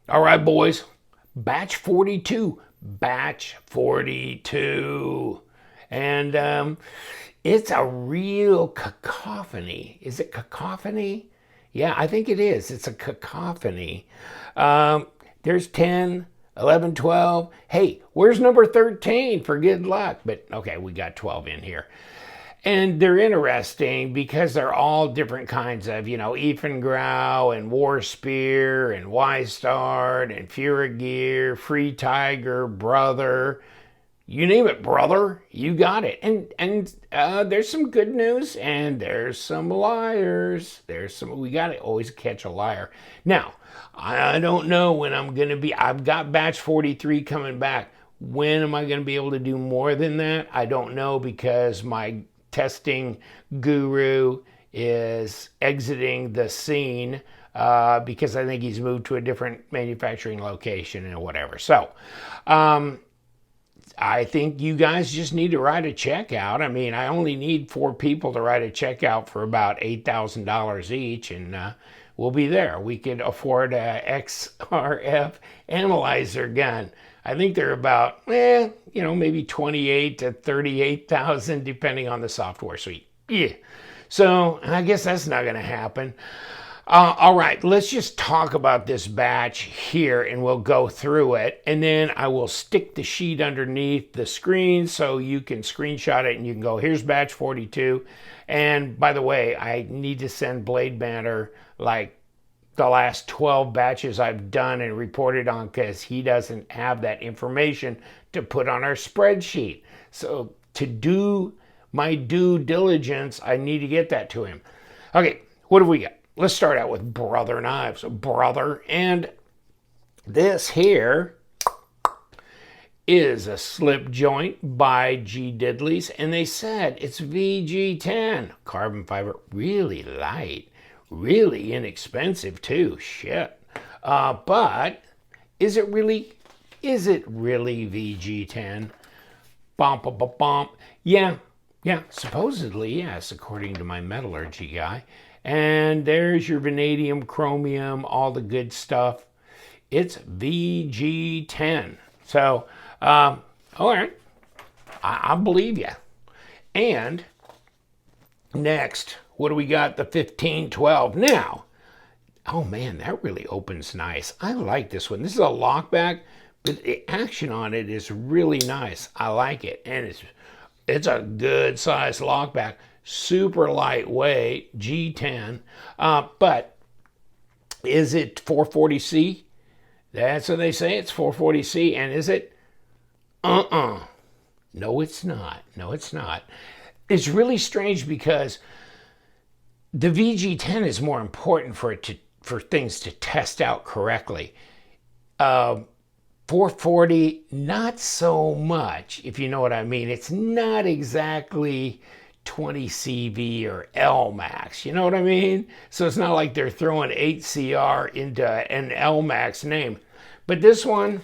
All right, boys. Batch 42. Batch 42. And it's a real cacophony. Is it cacophony? Yeah, I think it is. It's a cacophony. There's 10, 11, 12. Hey, where's number 13 for good luck? But okay, we got 12 in here. And they're interesting because they're all different kinds of, Eafengrow and Warspear and Y-Start and Fura Gear, FreeTiger, Brother. You name it, brother, you got it. And there's some good news and there's some liars. We got to always catch a liar. Now, I don't know when I'm going to be, I've got batch 43 coming back. When am I going to be able to do more than that? I don't know because my testing guru is exiting the scene because I think he's moved to a different manufacturing location and whatever. So, I think you guys just need to write a check out. I mean, I only need 4 people to write a check out for about $8,000 each, and we'll be there. We could afford a XRF analyzer gun. I think they're about, maybe 28 to 38,000, depending on the software suite. Yeah. So I guess that's not going to happen. All right, let's just talk about this batch here and we'll go through it. And then I will stick the sheet underneath the screen so you can screenshot it and you can go, here's batch 42. And by the way, I need to send Blade Banner like the last 12 batches I've done and reported on because he doesn't have that information to put on our spreadsheet. So to do my due diligence, I need to get that to him. Okay, what have we got? Let's start out with Brother Knives. Brother, and this here is a slip joint by G. Diddley's, and they said it's VG10. Carbon fiber, really light, really inexpensive too. Shit. But is it really VG10? Bump, bump. Yeah, supposedly, yes, according to my metallurgy guy. And there's your vanadium, chromium, all the good stuff. It's VG10. So, all right, I believe you. And next, what do we got? The 1512. Now, oh man, that really opens nice. I like this one. This is a lockback, but the action on it is really nice. I like it. And it's a good size lockback. Super lightweight, G10, but is it 440C? That's what they say, it's 440C, and is it? No, it's not. No, it's not. It's really strange because the VG10 is more important for things to test out correctly. 440, not so much, if you know what I mean. It's not exactly 20 CV or LMAX, you know what I mean? So it's not like they're throwing 8CR into an LMAX name. But this one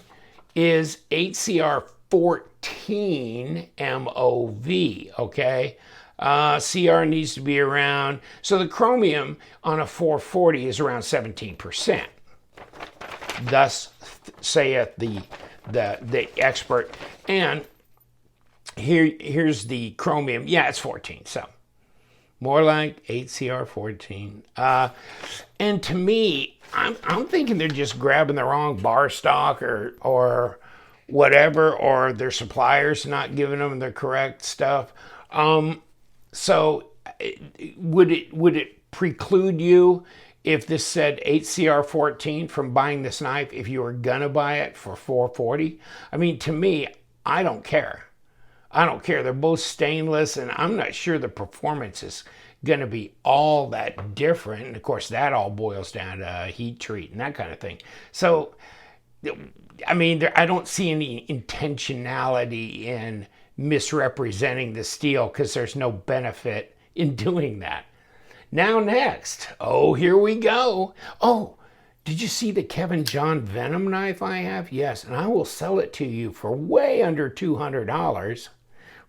is 8CR 14 MOV, okay? CR needs to be around, so the chromium on a 440 is around 17%. Thus saith the expert. And here's the chromium. Yeah, it's 14, so more like 8CR14. And to me, I'm thinking they're just grabbing the wrong bar stock or whatever, or their suppliers not giving them the correct stuff. So would it preclude you if this said 8CR14 from buying this knife if you were gonna buy it for 440? I mean, to me, I don't care. They're both stainless, and I'm not sure the performance is going to be all that different. And of course, that all boils down to heat treat and that kind of thing. So, I mean, I don't see any intentionality in misrepresenting the steel because there's no benefit in doing that. Now, next. Oh, here we go. Oh, did you see the Kevin John Venom knife I have? Yes, and I will sell it to you for way under $200.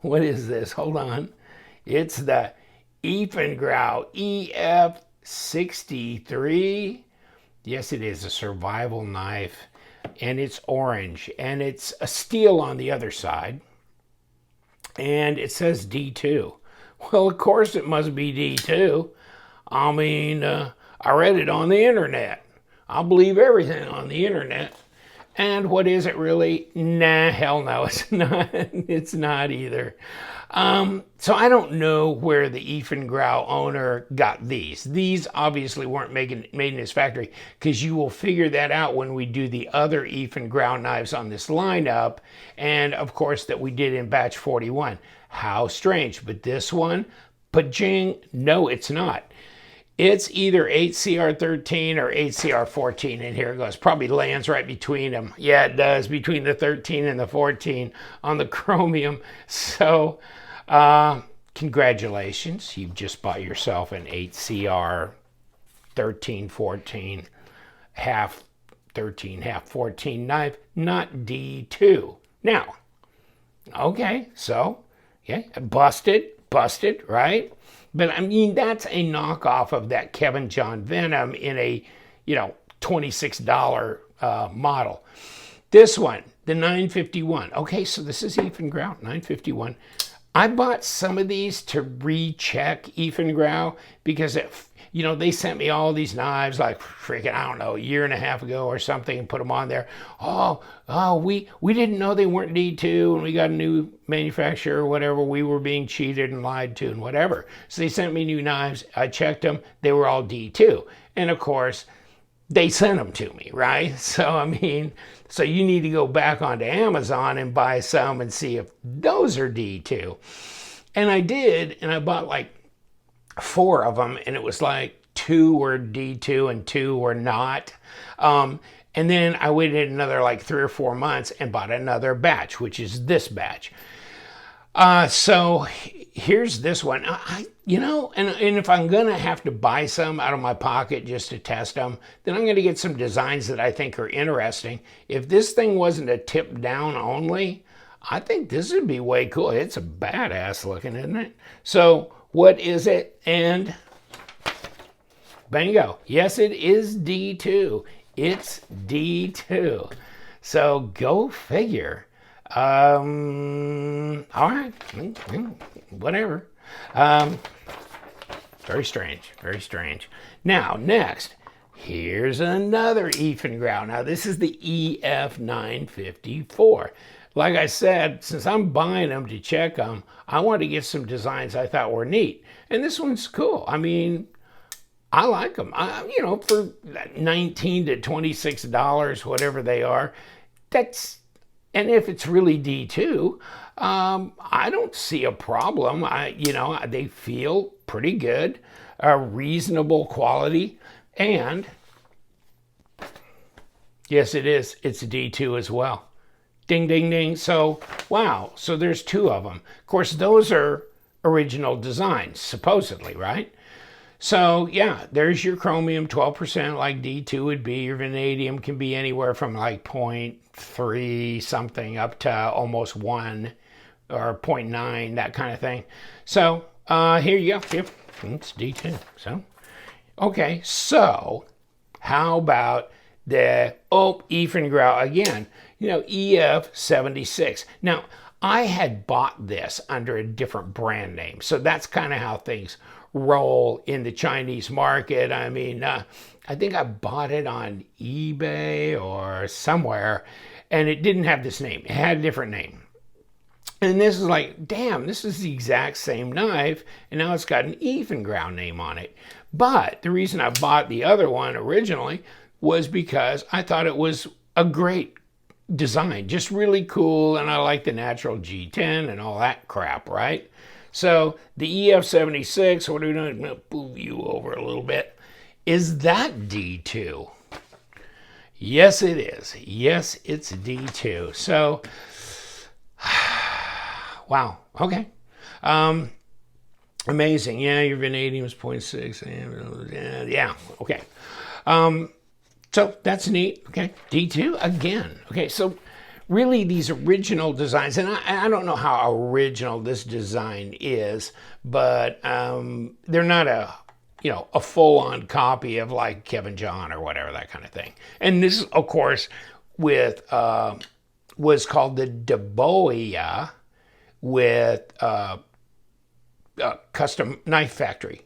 What is this? Hold on. It's the Eafengrow EF63 Yes, it is a survival knife, and it's orange, and it's a steel on the other side, and it says D2. Well, of course it must be D2. I mean, I read it on the internet. I believe everything on the internet. And what is it really? Nah, hell no, it's not. It's not either. So I don't know where the Eafengrow owner got these. These obviously weren't made in his factory, because you will figure that out when we do the other Eafengrow knives on this lineup, and of course that we did in batch 41. How strange, but this one, pa-jing, no, it's not. It's either 8CR13 or 8CR14, and here it goes. Probably lands right between them. Yeah, it does, between the 13 and the 14 on the chromium. So, congratulations. You've just bought yourself an 8CR13, 14, half 13, half 14 knife, not D2. Now, okay, so, yeah, busted, right? But I mean, that's a knockoff of that Kevin John Venom in a, $26 model. This one, the 951. Okay, so this is Eafengrow 951. I bought some of these to recheck Eafengrow because they sent me all these knives like freaking, I don't know, a year and a half ago or something, and put them on there. We didn't know they weren't D2, and we got a new manufacturer or whatever. We were being cheated and lied to and whatever. So they sent me new knives. I checked them. They were all D2. And of course, they sent them to me, right? So, I mean, so you need to go back onto Amazon and buy some and see if those are D2. And I did, and I bought like 4 of them, and it was like 2 were D2 and 2 were not. And then I waited another like 3 or 4 months and bought another batch, which is this batch. So here's this one. And if I'm gonna have to buy some out of my pocket just to test them, then I'm gonna get some designs that I think are interesting. If this thing wasn't a tip down only, I think this would be way cool. It's a badass looking, isn't it? So what is it? And bingo. Yes, it is D2. It's D2. So go figure. All right. Whatever. Very strange. Very strange. Now, next, here's another Eafengrow. Now, this is the EF954. Like I said, since I'm buying them to check them, I want to get some designs I thought were neat. And this one's cool. I mean, I like them. For $19 to $26, whatever they are, and if it's really D2, I don't see a problem. They feel pretty good, reasonable quality, and yes, it is. It's D2 as well. Ding, ding, ding. So, wow. So there's 2 of them. Of course, those are original designs, supposedly, right? So, yeah, there's your chromium, 12% like D2 would be. Your vanadium can be anywhere from like 0.3 something up to almost 1 or 0.9, that kind of thing. So, here you go. Yep, it's D2. So, okay, so how about the Eafengrow again? EF76. Now, I had bought this under a different brand name, so that's kind of how things roll in the Chinese market. I mean, I think I bought it on eBay or somewhere, and it didn't have this name. It had a different name. And this is like, damn, this is the exact same knife, and now it's got an Eafengrow name on it. But the reason I bought the other one originally was because I thought it was a great design, just really cool, and I like the natural G10 and all that crap, right? So the EF76, what are we doing? I'm going to move you over a little bit. Is that D2? Yes, it is. Yes, it's D2. So, wow. Okay. Amazing. Yeah, your vanadium is 0.6. Yeah. Okay. So that's neat. Okay. D2 again. Okay. So really these original designs, and I don't know how original this design is, but they're not a you know, a full-on copy of like Kevin John or whatever, that kind of thing. And this, of course, with was called the Deboia with Custom Knife Factory.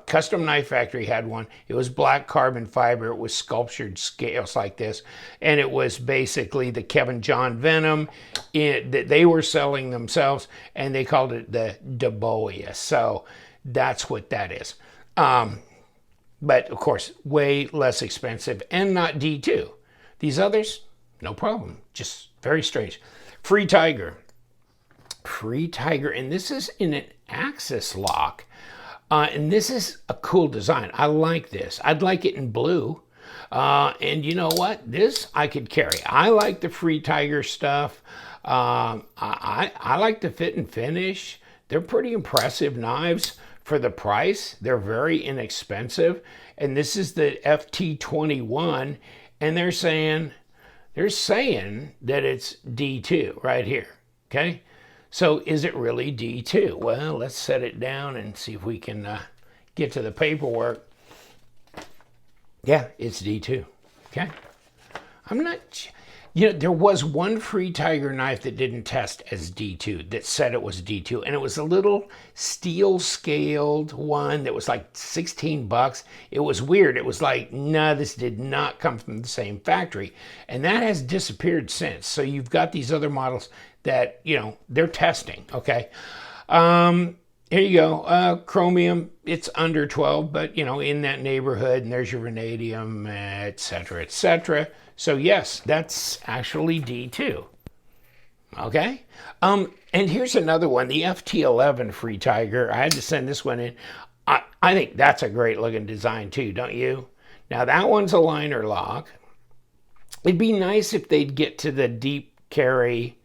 Custom Knife Factory had one. It was black carbon fiber. It was sculptured scales like this. And it was basically the Kevin John Venom that they were selling themselves, and they called it the Deboia. So that's what that is. But of course, way less expensive and not D2. These others, no problem. Just very strange. FreeTiger. FreeTiger, and this is in an axis lock. And this is a cool design. I like this. I'd like it in blue. And you know what? This I could carry. I like the FreeTiger stuff. I like the fit and finish. They're pretty impressive knives for the price. They're very inexpensive. And this is the FT21. And they're saying that it's D2 right here. Okay? So is it really D2? Well, let's set it down and see if we can get to the paperwork. Yeah, it's D2. Okay. I'm not, you know, there was one FreeTiger knife that didn't test as D2 that said it was D2, and it was a little steel scaled one that was like 16 bucks. It was weird. It was like, nah, this did not come from the same factory. And that has disappeared since. So you've got these other models that, you know, they're testing, okay? Here you go, chromium, it's under 12, but, you know, in that neighborhood, and there's your vanadium, et cetera, et cetera. So yes, that's actually D2, okay? And here's another one, the FT11 FreeTiger. I had to send this one in. I think that's a great looking design too, don't you? Now that one's a liner lock. It'd be nice if they'd get to the deep carry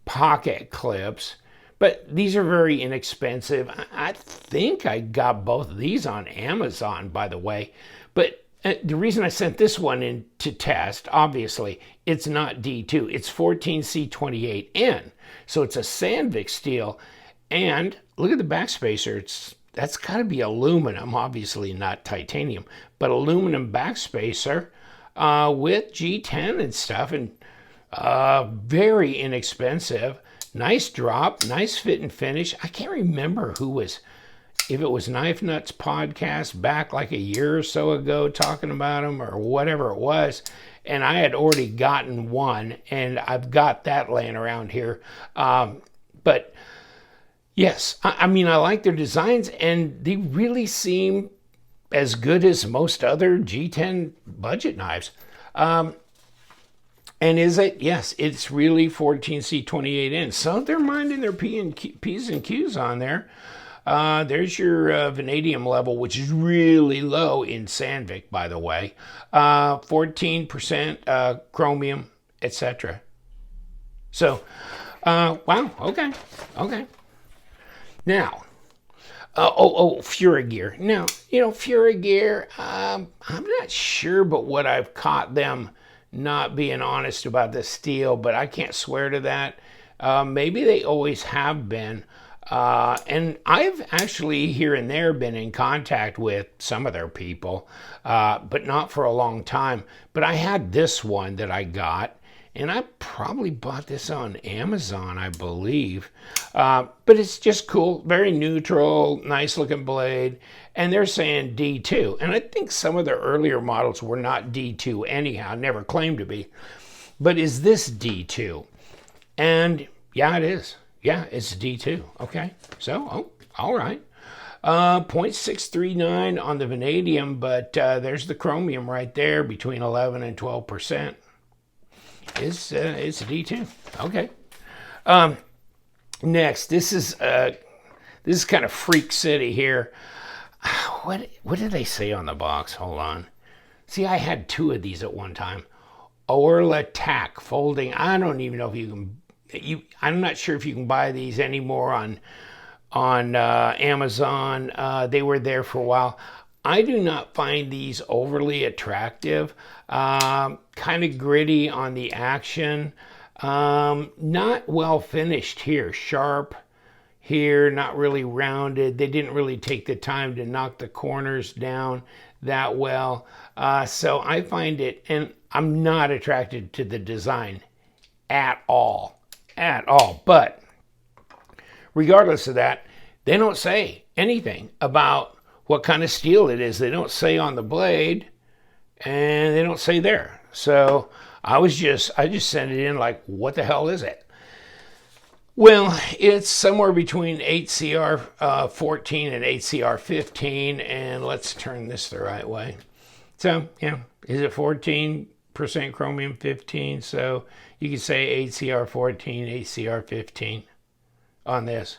pocket clips, but these are very inexpensive. I think I got both of these on Amazon, by the way. But the reason I sent this one in to test, obviously, it's not D2. It's 14C28N. So it's a Sandvik steel. And look at the backspacer. That's got to be aluminum, obviously not titanium, but aluminum backspacer with G10 and stuff. And very inexpensive, nice drop, nice fit and finish. I can't remember who was, if it was Knife Nuts podcast back like a year or so ago talking about them or whatever it was. And I had already gotten one, and I've got that laying around here. But yes, I mean, I like their designs, and they really seem as good as most other G10 budget knives. And is it? Yes, it's really 14C28N. So they're minding their P's and Q's on there. There's your vanadium level, which is really low in Sandvik, by the way. 14% chromium, etc. So, wow, okay. Now, Fura Gear. Now, you know, Fura Gear, I'm not sure, but what I've caught them not being honest about the steel, but I can't swear to that. Maybe they always have been. And I've actually here and there been in contact with some of their people, but not for a long time. But I had this one that I got, and I probably bought this on Amazon, I believe. But it's just cool, very neutral, nice looking blade. And they're saying D2. And I think some of the earlier models were not D2 anyhow, never claimed to be. But is this D2? And yeah, it is. Yeah, it's D2. Okay. So, all right. 0.639 on the vanadium, but there's the chromium right there between 11 and 12%. It's D2. Okay. Next, this is kind of Freak City here. What did they say on the box? Hold on. See, I had two of these at one time. OERLA TAC folding. I don't even know if you can. I'm not sure if you can buy these anymore on Amazon. They were there for a while. I do not find these overly attractive. Kind of gritty on the action. Not well finished here. Sharp here, not really rounded. They didn't really take the time to knock the corners down that well. So I find it, and I'm not attracted to the design at all. But regardless of that, they don't say anything about what kind of steel it is. They don't say on the blade, and they don't say there. So I just sent it in like, what the hell is it? Well, it's somewhere between 8CR14 and 8CR15, and let's turn this the right way. So, yeah, is it 14% chromium, 15? So you could say 8CR14, 8CR15 on this.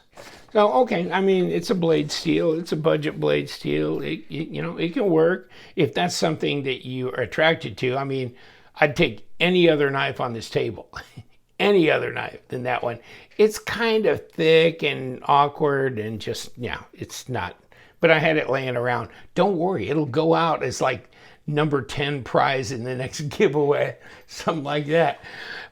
So, okay, I mean, it's a blade steel. It's a budget blade steel. You know, it can work if that's something that you are attracted to. I mean, I'd take any other knife on this table, any other knife than that one. It's kind of thick and awkward and just, yeah, it's not. But I had it laying around. Don't worry, it'll go out as like number 10 prize in the next giveaway, something like that.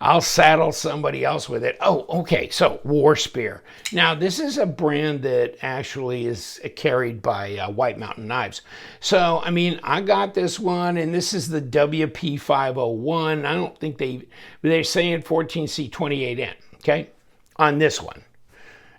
I'll saddle somebody else with it. Oh, okay, so Warspear. Now, this is a brand that actually is carried by White Mountain Knives. So, I mean, I got this one, and this is the WP501. I don't think they're saying 14C28N, okay, on this one.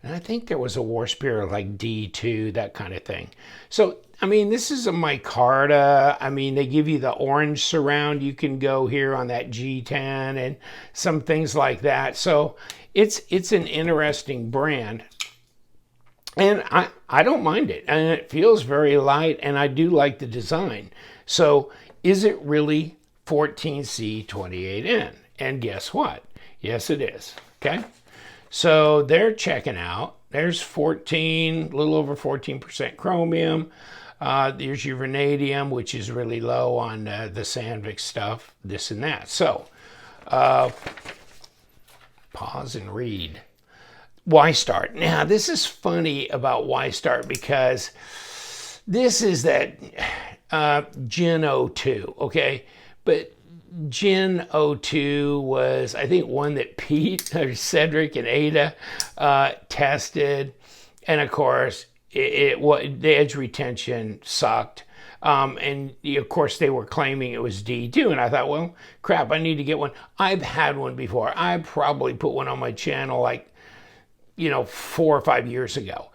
And I think there was a Warspear like D2, that kind of thing. So, I mean, this is a micarta. I mean, they give you the orange surround. You can go here on that G10 and some things like that. So it's an interesting brand. And I don't mind it. And it feels very light, and I do like the design. So is it really 14C28N? And guess what? Yes, it is. Okay. So they're checking out. There's 14, a little over 14% chromium. There's your vanadium, which is really low on the Sandvik stuff, this and that. So, pause and read. Y-Start. Now, this is funny about Y-Start because this is that Jin02, okay? But Jin02 was, I think, one that Pete, or Cedric, and Ada tested. And, of course, the edge retention sucked. And, of course, they were claiming it was D2. And I thought, well, crap, I need to get one. I've had one before. I probably put one on my channel like, 4 or 5 years ago.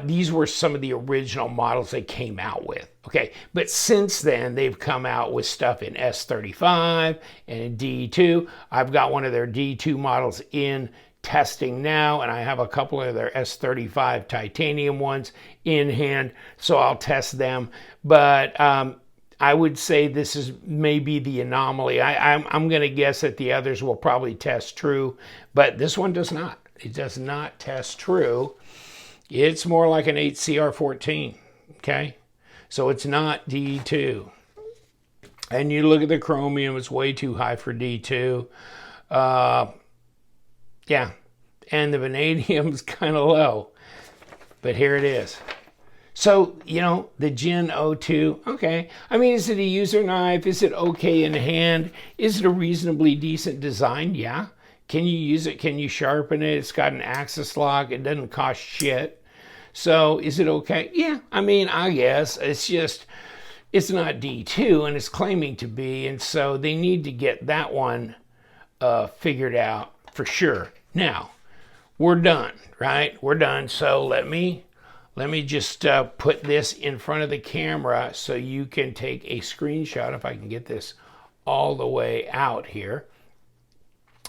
These were some of the original models they came out with. Okay, but since then, they've come out with stuff in S35 and in D2. I've got one of their D2 models in testing now, and I have a couple of their S35 titanium ones in hand, so I'll test them. But I would say this is maybe the anomaly. I'm going to guess that the others will probably test true, but this one does not. It does not test true. It's more like an 8CR14, okay? So it's not D2. And you look at the chromium, it's way too high for D2. Yeah, and the vanadium's kind of low, but here it is. So, the Jin02, okay. I mean, is it a user knife? Is it okay in hand? Is it a reasonably decent design? Yeah. Can you use it? Can you sharpen it? It's got an axis lock. It doesn't cost shit. So is it okay? Yeah, I mean, I guess. It's just, it's not D2, and it's claiming to be, and so they need to get that one figured out for sure. Now, we're done, right? We're done. So let me just put this in front of the camera so you can take a screenshot, if I can get this all the way out here.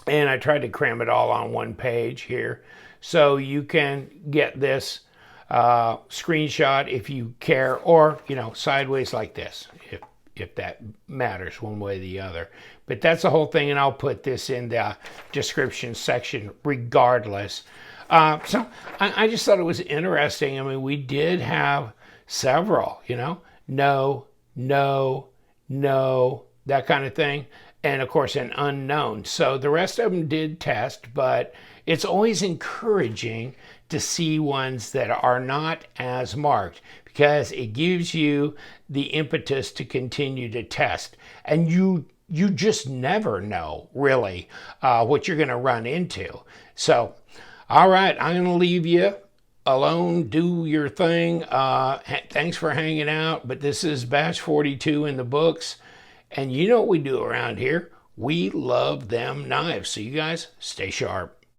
And I tried to cram it all on one page here. So you can get this screenshot if you care, or, sideways like this, if that matters one way or the other. But that's the whole thing, and I'll put this in the description section regardless. So I just thought it was interesting. I mean, we did have several, no, that kind of thing. And, of course, an unknown. So the rest of them did test, but it's always encouraging to see ones that are not as marked, because it gives you the impetus to continue to test. And you just never know, really, what you're going to run into. So, all right, I'm going to leave you alone, do your thing. Thanks for hanging out, but this is batch 42 in the books. And you know what we do around here? We love them knives. So you guys stay sharp.